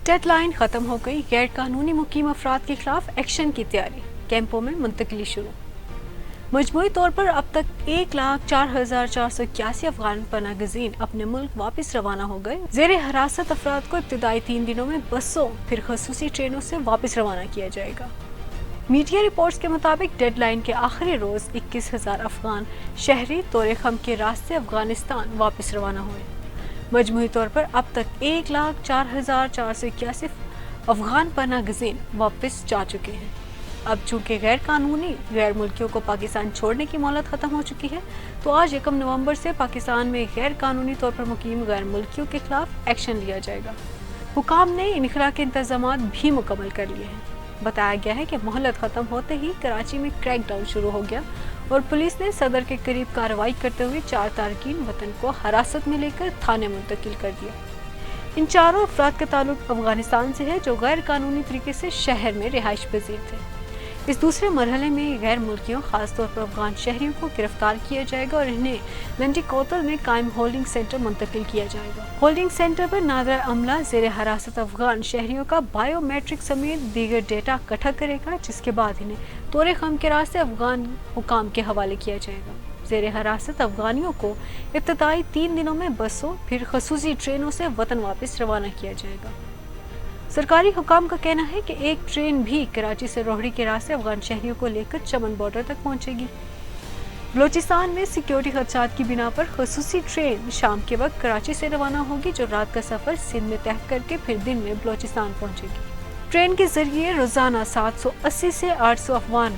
Dead line खत्म हो गई, गैर कानूनी मुकीम अफराद के खिलाफ एक्शन की तैयारी, कैंपों में मुंतकिली शुरू। मजमूई तौर पर अब तक 1,04,481 अफगान पनाह गजीन अपने मुल्क वापस रवाना हो गए। जेर हरासत अफराद को इब्तदाई 3 दिनों में बसों फिर खसूसी ट्रेनों से वापस रवाना किया जाएगा। मीडिया रिपोर्ट्स के मुताबिक डेड लाइन के आखिरी रोज 21,000 अफगान शहरी तौर खम के रास्ते अफगानिस्तान वापस रवाना हुए। मजमूई तौर पर अब तक 1,04,481 अफगान पनाह गजीन वापस जा चुके हैं। अब चूंकि गैर कानूनी गैर मुल्कियों को पाकिस्तान छोड़ने की मोहलत ख़त्म हो चुकी है, तो आज 1 नवंबर से पाकिस्तान में गैर कानूनी तौर पर मुकीम गैर मुल्कियों के खिलाफ एक्शन लिया जाएगा। हुकाम ने इनखला के इंतजामात भी मुकम्मल कर लिए हैं। बताया गया है कि मोहलत ख़त्म होते ही कराची में क्रैकडाउन शुरू हो गया और पुलिस ने सदर के करीब कार्रवाई करते हुए 4 तारकीन वतन को हिरासत में लेकर थाने मुंतकिल कर दिया। इन चारों अफराद का ताल्लुक अफगानिस्तान से है, जो गैर कानूनी तरीके से शहर में रिहाइश पजीर थे। इस दूसरे मरहले में गैर मुल्कियों खासतौर पर अफगान शहरियों को गिरफ्तार किया जाएगा और इन्हें लंडी कोतल में कायम होल्डिंग सेंटर मुंतकिल किया जाएगा। होल्डिंग सेंटर पर नादर अमला जेर हिरासत अफगान शहरियों का बायोमेट्रिक समेत दीगर डेटा इकट्ठा करेगा, जिसके बाद इन्हें तौर खम के रास्ते अफगान हुकाम के हवाले किया जाएगा। जेर हिरासत अफगानियों को इब्तदाई 3 दिनों में बसों फिर खसूसी ट्रेनों से वतन वापस रवाना किया जाएगा। सरकारी हुकाम का कहना है कि एक ट्रेन भी कराची से रोहड़ी के रास्ते अफगान शहरियों को लेकर चमन बॉर्डर तक पहुंचेगी। बलोचिस्तान में सिक्योरिटी खदशात की बिना पर खसूसी ट्रेन शाम के वक्त कराची से रवाना होगी, जो रात का सफर सिंध में तय करके फिर दिन में बलोचिस्तान पहुंचेगी। ट्रेन के जरिए रोजाना 780 से 800 अफगान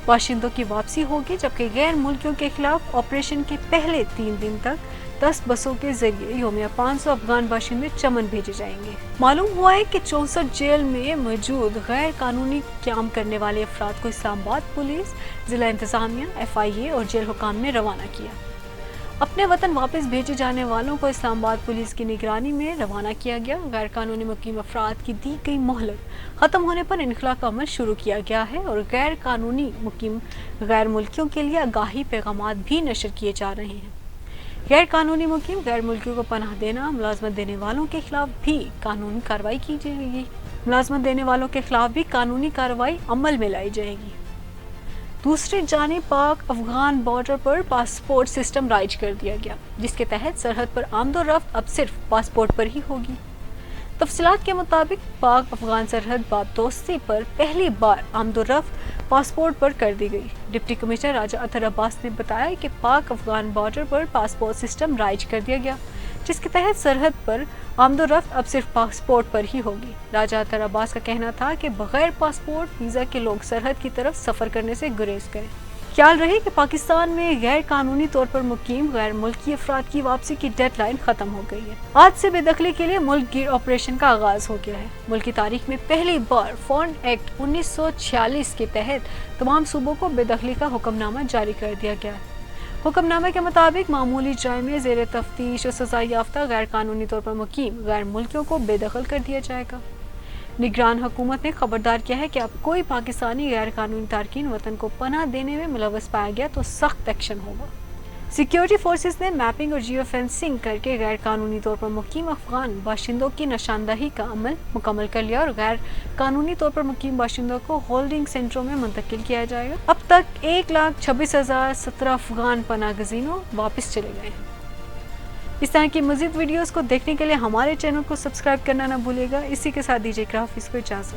बाशिंदों की वापसी होगी, जबकि गैर मुल्कियों के खिलाफ ऑपरेशन के पहले 3 दिन तक 10 बसों के जरिए योमिया 500 अफगान बाशिंदे चमन भेजे जाएंगे। मालूम हुआ है कि 64 जेल में मौजूद गैर कानूनी क्याम करने वाले अफराद को इस्लामाबाद पुलिस, जिला इंतजामिया, FIA और जेल हुकाम ने रवाना किया। अपने वतन वापस भेजे जाने वालों को इस्लामाबाद पुलिस की निगरानी में रवाना किया गया। गैर कानूनी मुकीम अफराद की दी गई मोहलत खत्म होने पर इनखला का अमल शुरू किया गया है और गैर कानूनी मुकीम गैर मुल्कियों के लिए आगाही पैगामात भी नशर किए जा रहे हैं। गैर कानूनी मुकीम गैर मुल्कियों को पनाह देना, मुलाजमत देने वालों के खिलाफ भी कानूनी कार्रवाई की जाएगी। मुलाजमत देने वालों के खिलाफ भी कानूनी कार्रवाई अमल में लाई जाएगी। दूसरी जानिब पाक अफगान बॉर्डर पर पासपोर्ट सिस्टम राइज कर दिया गया, जिसके तहत सरहद पर आमदोरफ्त अब सिर्फ पासपोर्ट पर ही होगी। तफसीलात के मुताबिक पाक अफगान सरहद बाब दोस्ती पर पहली बार आमदोरफ्त पासपोर्ट पर कर दी गई। डिप्टी कमिश्नर राजा अतर अब्बास ने बताया कि पाक अफगान बॉर्डर पर पासपोर्ट सिस्टम राइज कर दिया गया, जिसके तहत सरहद पर आमदोरफ्त अब सिर्फ पासपोर्ट पर ही होगी। राजा अतर अब्बास का कहना था कि बगैर पासपोर्ट वीज़ा के लोग सरहद की तरफ सफ़र करने से गुरेज करें। ख्याल रहे कि पाकिस्तान में गैर कानूनी तौर पर मुकीम गैर मुल्की अफराद की वापसी की डेड लाइन खत्म हो गई है। आज से बेदखली के लिए मुल्क गिर ऑपरेशन का आगाज हो गया है। मुल्क की तारीख में पहली बार फॉरेन एक्ट 1946 के तहत तमाम सूबों को बेदखली का हुक्मनामा जारी कर दिया गया है। हुक्मनामे के मुताबिक मामूली जुर्म में ज़ेर तफ्तीश और सजा याफ्ता गैर कानूनी तौर पर मुकीम गैर मुल्कियों को बेदखल कर दिया जाएगा। निगरान हुकूमत ने खबरदार किया है कि अब कोई पाकिस्तानी गैर कानूनी तारकीन वतन को पनाह देने में मुलव्वस पाया गया तो सख्त एक्शन होगा। सिक्योरिटी फोर्सेस ने मैपिंग और जियो फेंसिंग करके गैर कानूनी तौर पर मुकीम अफगान बाशिंदों की निशानदही का अमल मुकम्मल कर लिया और गैर कानूनी तौर पर मुकीम बाशिंदों को होल्डिंग सेंटरों में मुंतकिल किया जाएगा। अब तक 1,26,017 अफगान पनाह गजीनों वापस चले गए हैं। इस तरह की मज़ीद वीडियोस को देखने के लिए हमारे चैनल को सब्सक्राइब करना ना भूलिएगा। इसी के साथ दीजिए हाफिज़ को इजाज़त।